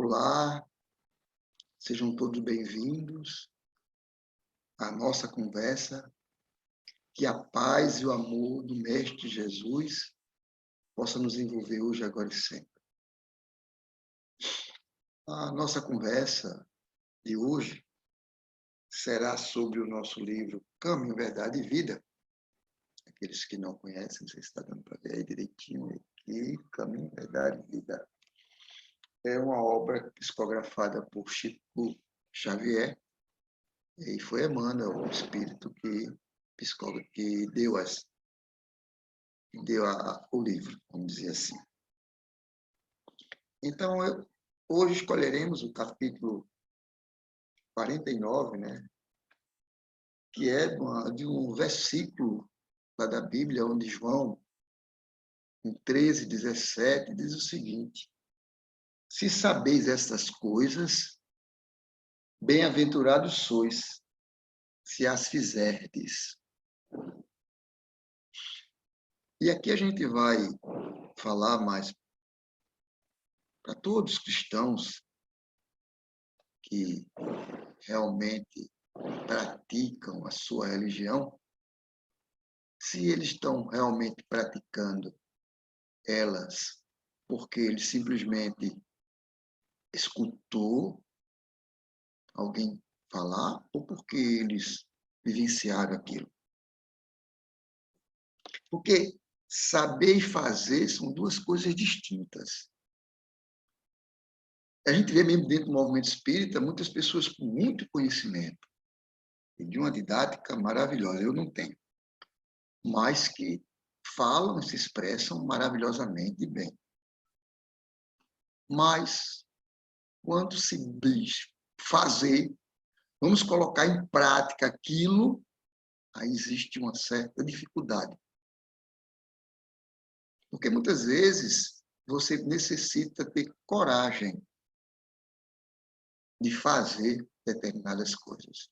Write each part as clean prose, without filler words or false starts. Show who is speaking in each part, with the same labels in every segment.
Speaker 1: Olá, sejam todos bem-vindos à nossa conversa. Que a paz e o amor do Mestre Jesus possa nos envolver hoje, agora e sempre. A nossa conversa de hoje será sobre o nosso livro Caminho, Verdade e Vida. Aqueles que não conhecem, não sei se está dando para ver aí direitinho aqui, Caminho, Verdade e Vida. É uma obra psicografada por Chico Xavier, e foi Emmanuel, o espírito que deu o livro, vamos dizer assim. Então, hoje escolheremos o capítulo 49, né, que é de um versículo lá da Bíblia, onde João, em 13:17, diz o seguinte: se sabeis estas coisas, bem-aventurados sois, se as fizerdes. E aqui a gente vai falar mais para todos os cristãos que realmente praticam a sua religião, se eles estão realmente praticando elas porque ele simplesmente escutou alguém falar ou porque eles vivenciaram aquilo. Porque saber e fazer são duas coisas distintas. A gente vê mesmo dentro do movimento espírita muitas pessoas com muito conhecimento e de uma didática maravilhosa. Eu não tenho, mas que falam e se expressam maravilhosamente bem. Mas, quando se diz fazer, vamos colocar em prática aquilo, aí existe uma certa dificuldade. Porque muitas vezes você necessita ter coragem de fazer determinadas coisas.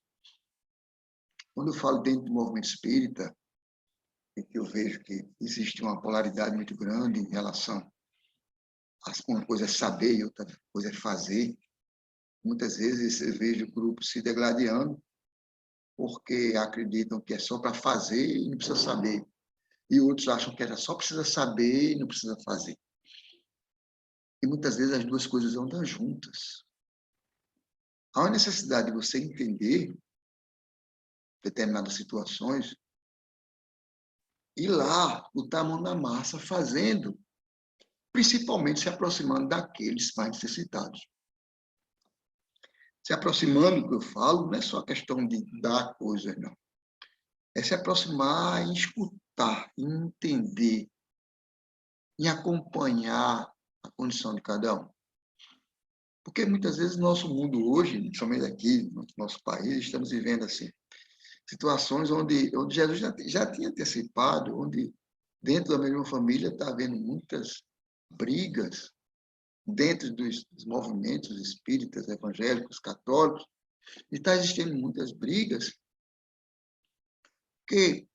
Speaker 1: Quando eu falo dentro do movimento espírita, é que eu vejo que existe uma polaridade muito grande em relação a uma coisa é saber e outra coisa é fazer. Muitas vezes eu vejo grupos se degladiando porque acreditam que é só para fazer e não precisa saber. E outros acham que só precisa saber e não precisa fazer. E muitas vezes as duas coisas andam juntas. Há uma necessidade de você entender determinadas situações e lá botar a mão na massa fazendo, principalmente se aproximando daqueles mais necessitados. Se aproximando do que eu falo, não é só questão de dar coisas, não. É se aproximar e escutar, e entender, e acompanhar a condição de cada um. Porque muitas vezes no nosso mundo hoje, principalmente aqui no nosso país, estamos vivendo assim, situações onde Jesus já tinha antecipado, onde dentro da mesma família está havendo muitas brigas, dentro dos movimentos espíritas, evangélicos, católicos, e está existindo muitas brigas, porque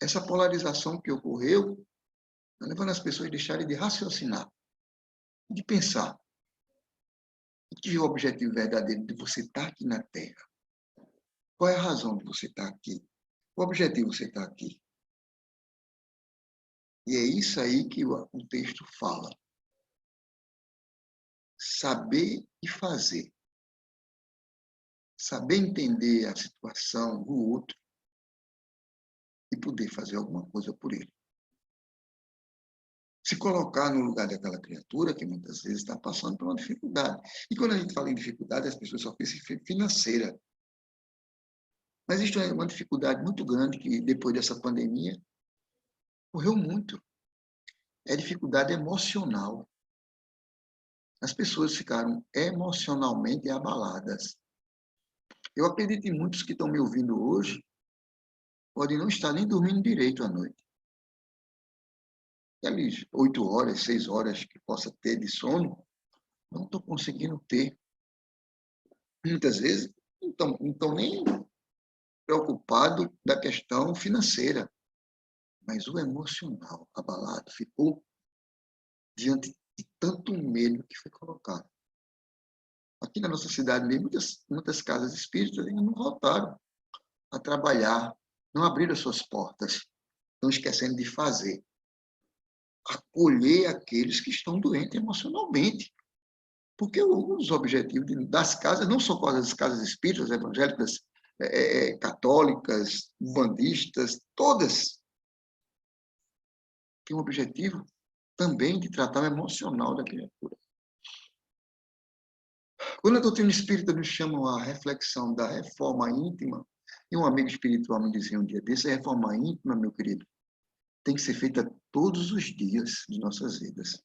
Speaker 1: essa polarização que ocorreu está levando as pessoas a deixarem de raciocinar, de pensar. Que é o objetivo verdadeiro de você estar aqui na Terra? Qual é a razão de você estar aqui? Qual objetivo você está aqui? E é isso aí que o texto fala. Saber e fazer. Saber entender a situação do outro e poder fazer alguma coisa por ele. Se colocar no lugar daquela criatura que muitas vezes está passando por uma dificuldade. E quando a gente fala em dificuldade, as pessoas só pensam em financeira. Mas existe uma dificuldade muito grande que, depois dessa pandemia, ocorreu muito. É dificuldade emocional. As pessoas ficaram emocionalmente abaladas. Eu acredito em muitos que estão me ouvindo hoje, podem não estar nem dormindo direito à noite. Aquelas 8 horas, 6 horas que possa ter de sono, não estou conseguindo ter. Muitas vezes não estão nem preocupados da questão financeira, mas o emocional abalado ficou diante de tanto medo que foi colocado. Aqui na nossa cidade mesmo, muitas casas espíritas ainda não voltaram a trabalhar, não abriram as suas portas, estão esquecendo de fazer. Acolher aqueles que estão doentes emocionalmente. Porque os objetivos das casas, não só as casas espíritas, evangélicas, católicas, bandistas, todas têm um objetivo também de tratar o emocional da criatura. Quando a doutrina espírita nos chama a reflexão da reforma íntima, e um amigo espiritual me dizia um dia desse, a reforma íntima, meu querido, tem que ser feita todos os dias de nossas vidas.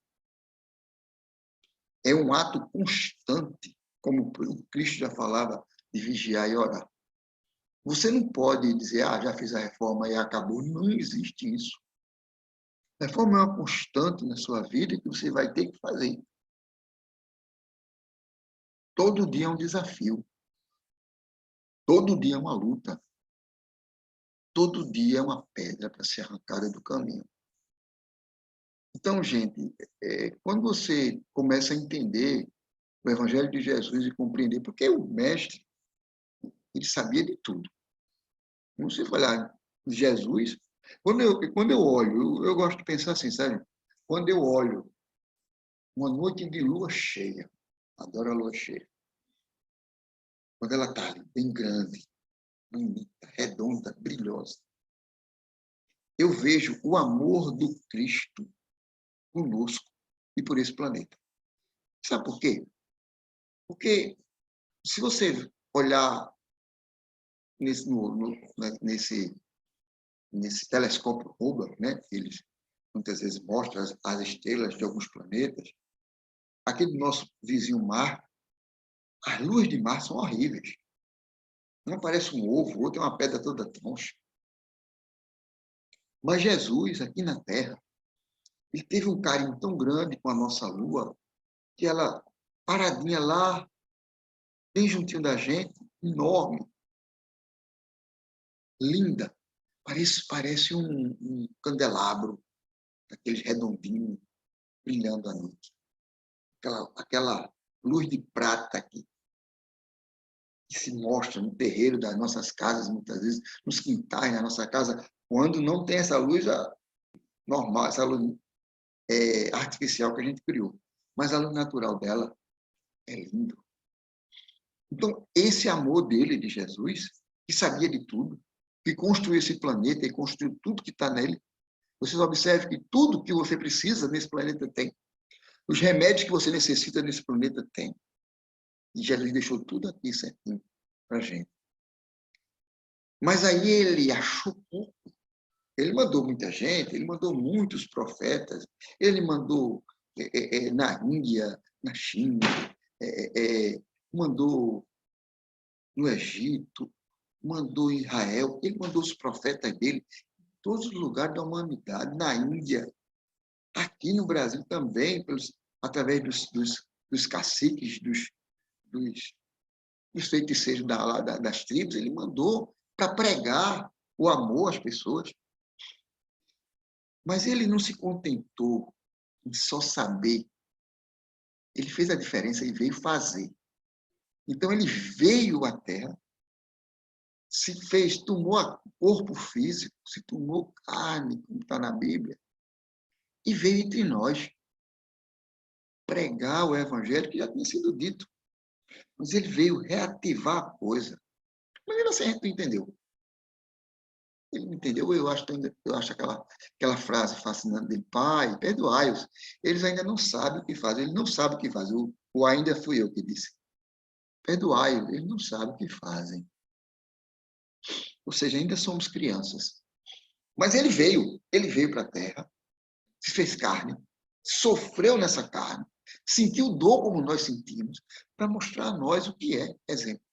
Speaker 1: É um ato constante, como o Cristo já falava, de vigiar e orar. Você não pode dizer, já fiz a reforma e acabou. Não existe isso. A reforma é uma constante na sua vida que você vai ter que fazer. Todo dia é um desafio. Todo dia é uma luta. Todo dia é uma pedra para ser arrancada do caminho. Então, gente, quando você começa a entender o Evangelho de Jesus e compreender, porque o mestre, ele sabia de tudo. Não se falar de Jesus, quando eu olho, eu gosto de pensar assim, sabe? Quando eu olho uma noite de lua cheia, adoro a lua cheia, quando ela está ali, bem grande, bonita, redonda, brilhosa, eu vejo o amor do Cristo conosco e por esse planeta. Sabe por quê? Porque se você olhar nesse telescópio Hubble, né, que eles muitas vezes mostram as estrelas de alguns planetas, aqui do nosso vizinho Marte, as luas de Marte são horríveis. Um parece um ovo, o outro é uma pedra toda troncha. Mas Jesus, aqui na Terra, ele teve um carinho tão grande com a nossa Lua, que ela, paradinha lá, bem juntinho da gente, enorme, linda, parece um candelabro, aquele redondinho, brilhando à noite. Aquela luz de prata que se mostra no terreiro das nossas casas, muitas vezes, nos quintais da nossa casa, quando não tem essa luz normal, essa luz artificial que a gente criou. Mas a luz natural dela é lindo. Então, esse amor dele, de Jesus, que sabia de tudo, que construiu esse planeta e construiu tudo que está nele, vocês observam que tudo que você precisa nesse planeta tem. Os remédios que você necessita nesse planeta tem. E Jesus deixou tudo aqui certinho para a gente. Mas aí ele achou pouco. Ele mandou muita gente, ele mandou muitos profetas, ele mandou na Índia, na China, mandou no Egito, mandou em Israel, ele mandou os profetas dele em todos os lugares da humanidade, na Índia, aqui no Brasil também, através dos caciques, dos feiticeiros das tribos, ele mandou para pregar o amor às pessoas. Mas ele não se contentou em só saber. Ele fez a diferença e veio fazer. Então, ele veio à Terra, tomou corpo físico, se tomou carne, como está na Bíblia, e veio entre nós pregar o Evangelho que já tinha sido dito. Mas ele veio reativar a coisa. Mas ele assim, não entendeu. Ele não entendeu, eu acho aquela frase fascinante dele, pai, perdoai-os. Eles ainda não sabem o que fazem, ele não sabe o que fazem. O ainda fui eu que disse. Perdoai-os, eles não sabem o que fazem. Ou seja, ainda somos crianças. Mas ele veio para a Terra, se fez carne, sofreu nessa carne, sentiu dor como nós sentimos, para mostrar a nós o que é exemplo.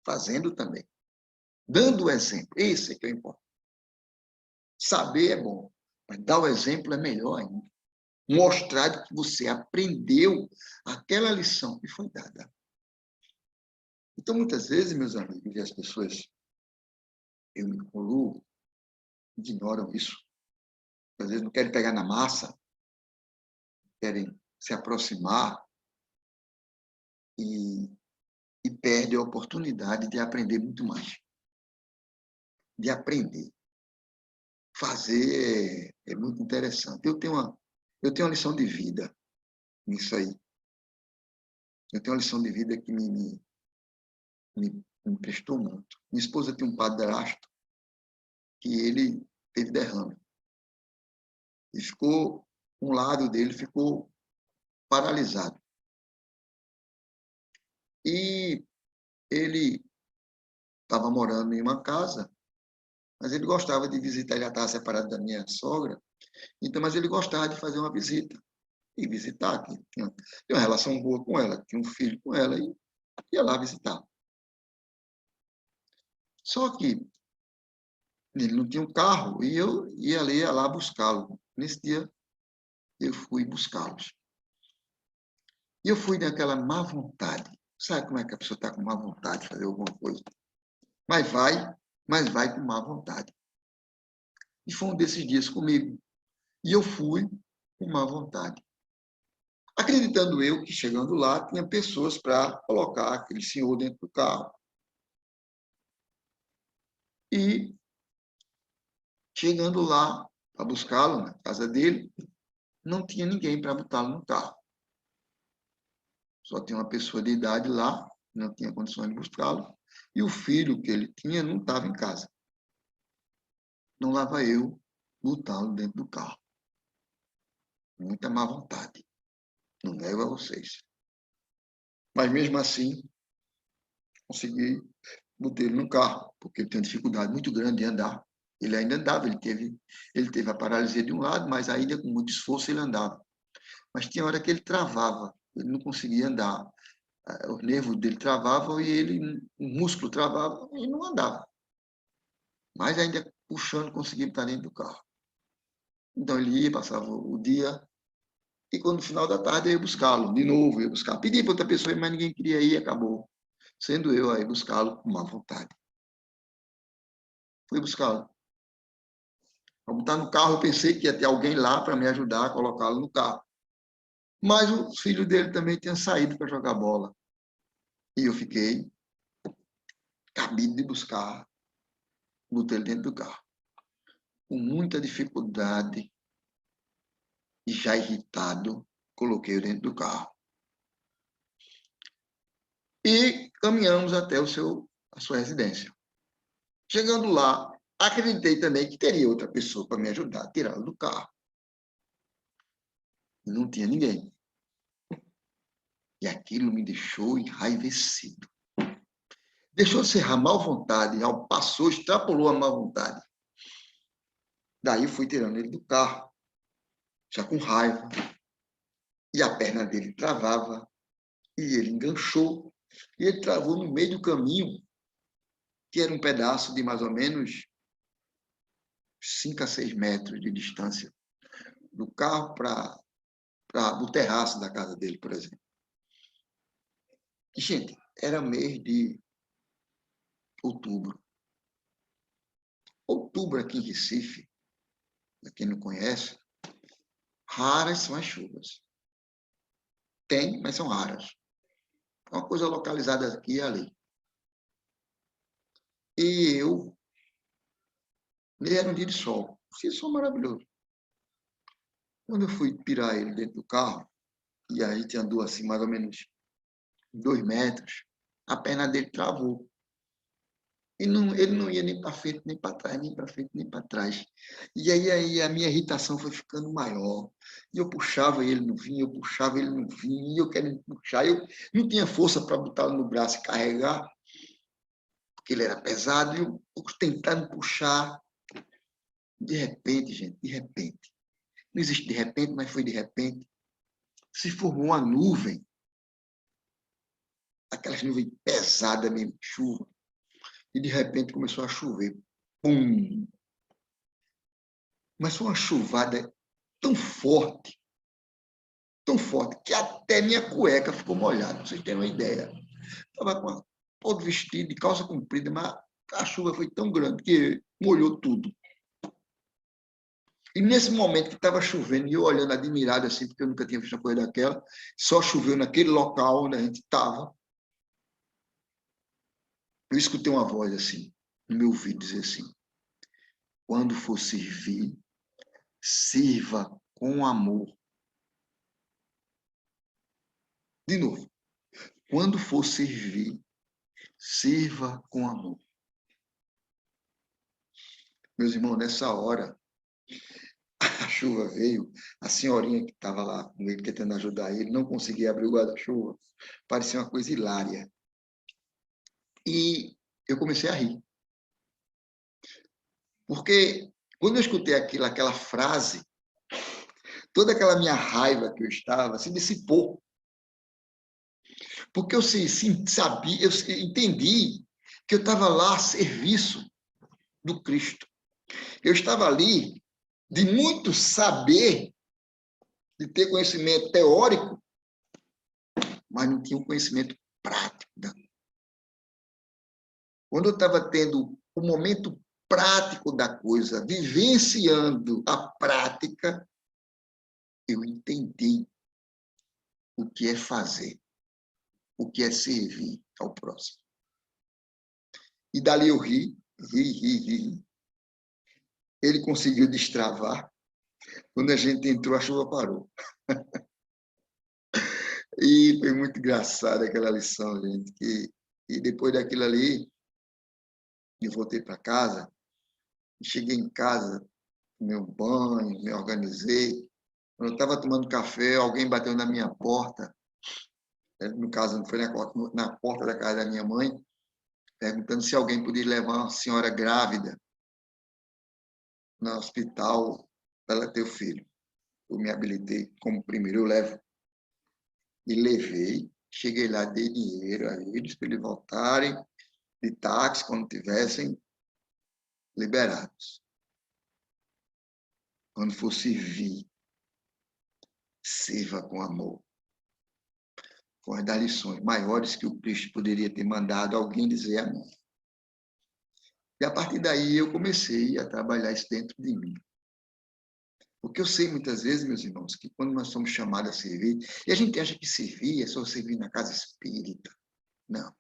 Speaker 1: Fazendo também. Dando o exemplo. Esse é que é o importante. Saber é bom, mas dar o exemplo é melhor ainda. Mostrar que você aprendeu aquela lição que foi dada. Então, muitas vezes, meus amigos, e as pessoas, eu me incluo, ignoram isso. Às vezes não querem pegar na massa, querem se aproximar e e perde a oportunidade de aprender muito mais. De aprender. Fazer é muito interessante. Eu tenho uma lição de vida nisso aí. Eu tenho uma lição de vida que me prestou muito. Minha esposa tem um padrasto que ele teve derrame. E ficou, um lado dele ficou paralisado. E ele estava morando em uma casa, mas ele gostava de visitar, ele já estava separado da minha sogra, então, mas ele gostava de fazer uma visita, e visitar, que tinha uma relação boa com ela, tinha um filho com ela, e ia lá visitar. Só que ele não tinha um carro, e eu ia lá buscá-lo. Nesse dia, eu fui buscá-los. E eu fui naquela má vontade. Sabe como é que a pessoa está com má vontade de fazer alguma coisa? Mas vai com má vontade. E foi um desses dias comigo. E eu fui com má vontade. Acreditando eu que, chegando lá, tinha pessoas para colocar aquele senhor dentro do carro. E, chegando lá para buscá-lo, na casa dele, não tinha ninguém para botá-lo no carro. Só tinha uma pessoa de idade lá, não tinha condições de buscá-lo, e o filho que ele tinha não estava em casa. Não lá vai eu botá-lo dentro do carro. Muita má vontade. Não nego a vocês. Mas mesmo assim, consegui botar ele no carro, porque ele tem uma dificuldade muito grande de andar. Ele ainda andava, ele teve a paralisia de um lado, mas ainda com muito esforço ele andava. Mas tinha hora que ele travava, ele não conseguia andar. O nervo dele travava e o músculo travava e não andava. Mas ainda puxando, conseguia estar dentro do carro. Então ele ia, passava o dia, e quando no final da tarde eu ia buscá-lo, de novo, ia buscar. Pedi para outra pessoa, mas ninguém queria ir, acabou. Sendo eu aí buscá-lo com má vontade. Fui buscá-lo. Ao botar no carro, eu pensei que ia ter alguém lá para me ajudar a colocá-lo no carro. Mas o filho dele também tinha saído para jogar bola. E eu fiquei cabido de buscar, botei ele dentro do carro. Com muita dificuldade e já irritado, coloquei ele dentro do carro. E caminhamos até a sua residência. Chegando lá, acreditei também que teria outra pessoa para me ajudar a tirá-lo do carro. Não tinha ninguém. E aquilo me deixou enraivecido. Deixou ser a má vontade, passou, extrapolou a má vontade. Daí fui tirando ele do carro, já com raiva. E a perna dele travava, e ele enganchou. E ele travou no meio do caminho, que era um pedaço de mais ou menos 5 a 6 metros de distância do carro para o terraço da casa dele, por exemplo. E, gente, era mês de outubro. Outubro aqui em Recife, para quem não conhece, raras são as chuvas. Tem, mas são raras. É uma coisa localizada aqui e ali. E ele era um dia de sol. Um sol maravilhoso. Quando eu fui tirar ele dentro do carro, e a gente andou assim mais ou menos 2 metros, a perna dele travou. E ele não ia nem para frente, nem para trás, nem para frente, nem para trás. E aí a minha irritação foi ficando maior. E eu puxava e ele não vinha, eu puxava e ele não vinha, e eu querendo puxar. Eu não tinha força para botá-lo no braço e carregar, porque ele era pesado, e eu tentando puxar. De repente, gente, de repente. Não existe de repente, mas foi de repente. Se formou uma nuvem. Aquelas nuvens pesadas mesmo, chuva. E de repente começou a chover. Pum! Mas foi uma chuvada tão forte, que até minha cueca ficou molhada, pra vocês terem uma ideia. Estava com todo vestido de calça comprida, mas a chuva foi tão grande que molhou tudo. E nesse momento que estava chovendo, e eu olhando admirado assim, porque eu nunca tinha visto uma coisa daquela, só choveu naquele local onde a gente estava. eu escutei uma voz assim, no meu ouvido, dizer assim: quando for servir, sirva com amor. De novo, quando for servir, sirva com amor. Meus irmãos, nessa hora, a chuva veio, a senhorinha que estava lá com ele, tentando ajudar ele, não conseguia abrir o guarda-chuva. Parecia uma coisa hilária. E eu comecei a rir. Porque quando eu escutei aquela frase, toda aquela minha raiva que eu estava se dissipou. Porque eu sabia, eu entendi que eu estava lá a serviço do Cristo. Eu estava ali de muito saber, de ter conhecimento teórico, mas não tinha um conhecimento prático. Quando eu estava tendo o momento prático da coisa, vivenciando a prática, eu entendi o que é fazer, o que é servir ao próximo. E dali eu ri. Ele conseguiu destravar. Quando a gente entrou, a chuva parou. E foi muito engraçada aquela lição, gente. E depois daquilo ali, eu voltei para casa. Cheguei em casa, tomei um banho, me organizei. Quando eu estava tomando café, alguém bateu na minha porta. No caso, não foi na porta da casa da minha mãe, perguntando se alguém podia levar uma senhora grávida no hospital para ela ter o filho. Eu me habilitei como primeiro, eu levo. E levei, cheguei lá, dei dinheiro a eles para eles voltarem de táxi quando tivessem liberados. Quando for servir, sirva com amor. Foi das lições maiores que o Cristo poderia ter mandado alguém dizer a mim. E a partir daí eu comecei a trabalhar isso dentro de mim. Porque eu sei muitas vezes, meus irmãos, que quando nós somos chamados a servir, e a gente acha que servir é só servir na casa espírita. Não.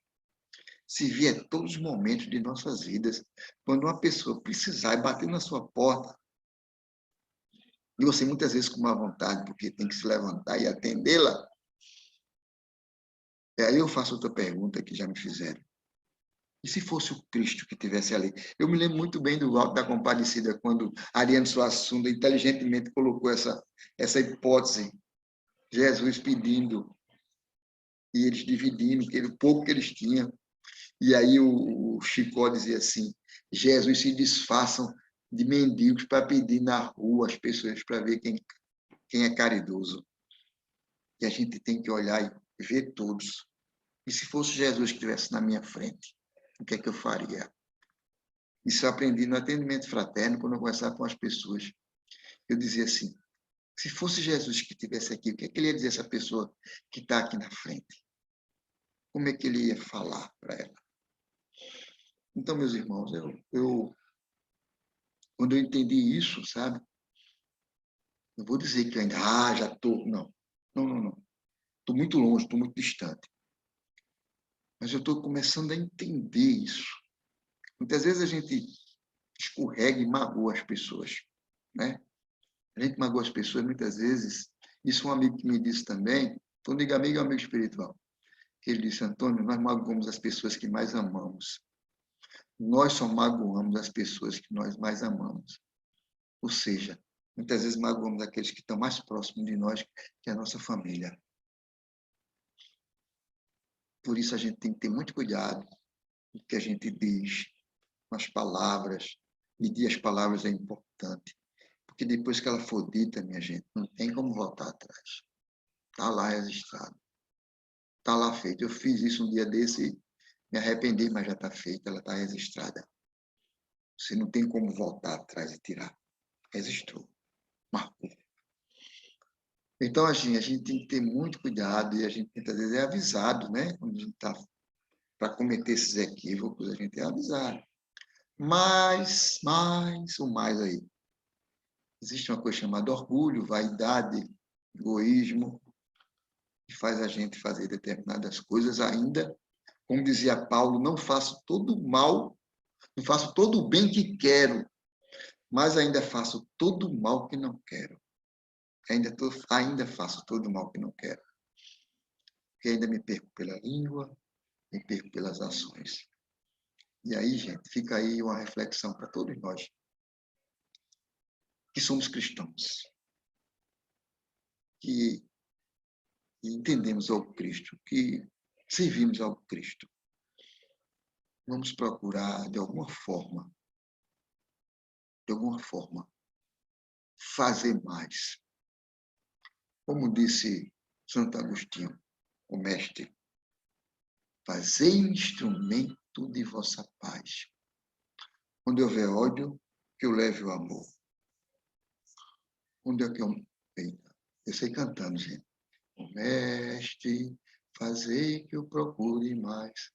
Speaker 1: Servir é todos os momentos de nossas vidas. Quando uma pessoa precisar e bater na sua porta, e você muitas vezes com má vontade, porque tem que se levantar e atendê-la, e aí eu faço outra pergunta que já me fizeram. E se fosse o Cristo que estivesse ali? Eu me lembro muito bem do Alto da Compadecida, quando Ariano Suassuna inteligentemente colocou essa hipótese. Jesus pedindo, e eles dividindo o pouco que eles tinham. E aí o Chicó dizia assim, Jesus se disfarçam de mendigos para pedir na rua as pessoas para ver quem é caridoso. E a gente tem que olhar e ver todos. E se fosse Jesus que estivesse na minha frente, o que é que eu faria? Isso eu aprendi no atendimento fraterno, quando eu conversava com as pessoas. Eu dizia assim, se fosse Jesus que estivesse aqui, o que é que ele ia dizer a essa pessoa que está aqui na frente? Como é que ele ia falar para ela? Então, meus irmãos, quando eu entendi isso, sabe? Não vou dizer que eu ainda, já estou. Não. Não. Estou muito longe, estou muito distante. Mas eu estou começando a entender isso. Muitas vezes a gente escorrega e magoa as pessoas, né? A gente magoa as pessoas muitas vezes. Isso um amigo que me disse também, quando digo amigo, é um amigo espiritual. Ele disse, Antônio, nós magoamos as pessoas que mais amamos. Nós só magoamos as pessoas que nós mais amamos. Ou seja, muitas vezes magoamos aqueles que estão mais próximos de nós, que é a nossa família. Por isso a gente tem que ter muito cuidado com o que a gente diz, com as palavras. Medir as palavras é importante. Porque depois que ela for dita, minha gente, não tem como voltar atrás. Está lá registrado. Está lá feito. Eu fiz isso um dia desse e me arrependi, mas já está feita, ela está registrada. Você não tem como voltar atrás e tirar. Registrou. Marcou. Então, assim, a gente tem que ter muito cuidado e a gente muitas vezes é avisado, né? Quando a gente está para cometer esses equívocos, a gente é avisado. Mas, o mais aí. Existe uma coisa chamada orgulho, vaidade, egoísmo, que faz a gente fazer determinadas coisas ainda Como dizia Paulo, não faço todo o mal, não faço todo o bem que quero, mas ainda faço todo o mal que não quero. Ainda faço todo o mal que não quero. Porque ainda me perco pela língua, me perco pelas ações. E aí, gente, fica aí uma reflexão para todos nós, que somos cristãos, que entendemos ao Cristo, que servimos ao Cristo. Vamos procurar, de alguma forma, fazer mais. Como disse Santo Agostinho, o mestre, fazei instrumento de vossa paz. Onde houver ódio, que eu leve o amor. Onde é que eu... Eita, eu sei cantando, gente. O mestre, fazei que eu procure mais.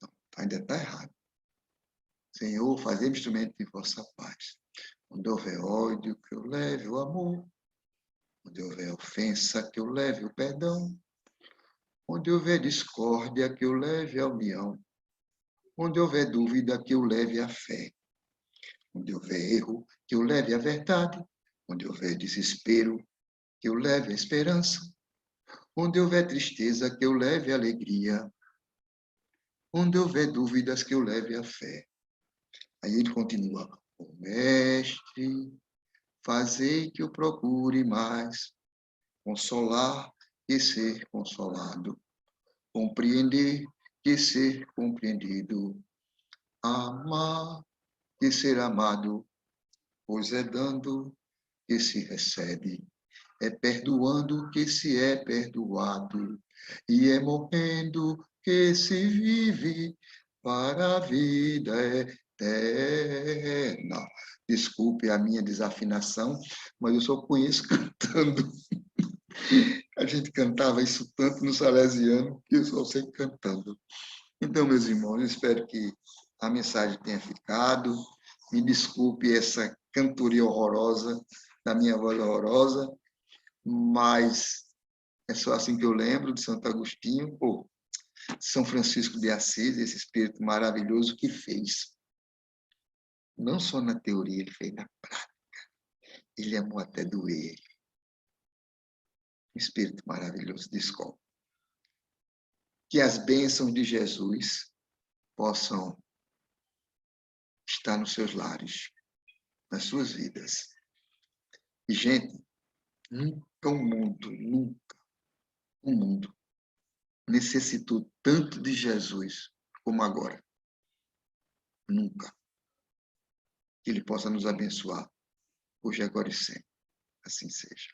Speaker 1: Não, ainda está errado. Senhor, fazei instrumento de vossa paz. Onde houver ódio, que eu leve o amor. Onde houver ofensa, que eu leve o perdão. Onde houver discórdia, que eu leve a união. Onde houver dúvida, que eu leve a fé. Onde houver erro, que eu leve a verdade. Onde houver desespero, que eu leve a esperança. Onde houver tristeza, que eu leve a alegria. Onde houver dúvidas, que eu leve a fé. Aí ele continua. O mestre, fazei que eu procure mais. Consolar e ser consolado. Compreender e ser compreendido. Amar e ser amado. Pois é dando que se recebe. É perdoando que se é perdoado. E é morrendo que se vive para a vida eterna. Desculpe a minha desafinação, mas eu só conheço cantando. A gente cantava isso tanto no Salesiano que eu só sei cantando. Então, meus irmãos, eu espero que a mensagem tenha ficado. Me desculpe essa cantoria horrorosa, da minha voz horrorosa, mas é só assim que eu lembro de Santo Agostinho, ou São Francisco de Assis, esse espírito maravilhoso que fez. Não só na teoria, ele fez na prática. Ele amou até doer. Um espírito maravilhoso de escola. Que as bênçãos de Jesus possam estar nos seus lares, nas suas vidas. E, gente, nunca o mundo necessitou tanto de Jesus como agora. Nunca. Que Ele possa nos abençoar, hoje, agora e sempre. Assim seja.